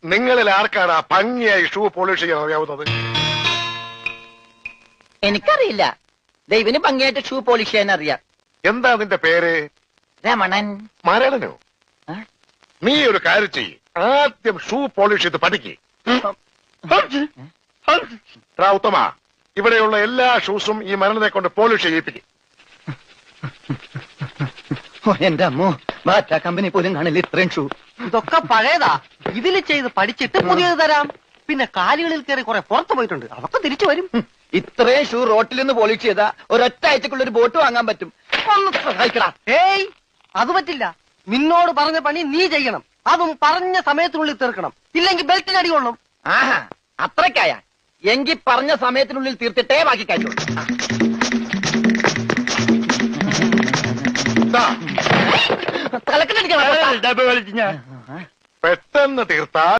നിങ്ങളിൽ ആർക്കാണ് ആ ഭംഗിയായി ഷൂ പോളിഷ് ചെയ്യാൻ അറിയാവുന്നത്? എനിക്കറിയില്ല. ദൈവന് ഭംഗിയായിട്ട് ഷൂ പോളിഷ് ചെയ്യാൻ അറിയാം. എന്താ നിന്റെ പേര്? രമണൻ. മരണനോ? നീ ഒരു കാര്യം ചെയ്യ്, ആദ്യം ഷൂ പോളിഷ് ചെയ്ത് പഠിക്ക്. ഉത്തമ, ഇവിടെയുള്ള എല്ലാ ഷൂസും ഈ മരണനെ കൊണ്ട് പോളിഷ് ചെയ്യിപ്പിക്കും. എന്റെ അമ്മോ, ബാറ്റ കമ്പനി പോലും കാണില്ല ഇത്രയും ഷൂ. ഇതൊക്കെ പഴയതാ. ഇതിൽ ചെയ്ത് പഠിച്ചിട്ട് പുതിയത് തരാം. പിന്നെ കാലുകളിൽ കയറി കുറെ പുറത്തു പോയിട്ടുണ്ട്, അതൊക്കെ തിരിച്ചു വരും. ഇത്രയും ഷൂ റോട്ടിൽ നിന്ന് പോളിഷ് ചെയ്താ ഒരൊറ്റ ആഴ്ചക്കുള്ള ഒരു ബോട്ട് വാങ്ങാൻ പറ്റും. ഒന്ന് സഹായിക്കടാ. ഏയ്, അത് പറ്റില്ല. നിന്നോട് പറഞ്ഞ പണി നീ ചെയ്യണം. അതും പറഞ്ഞ സമയത്തിനുള്ളിൽ തീർക്കണം. ഇല്ലെങ്കിൽ ബെൽറ്റിന് അടി കൊള്ളും. ആഹാ, അത്രക്കായ എങ്കിൽ പറഞ്ഞ സമയത്തിനുള്ളിൽ തീർത്തിട്ടേ ബാക്കി കഴിയുള്ളൂ. പെട്ടെന്ന് തീർത്താൽ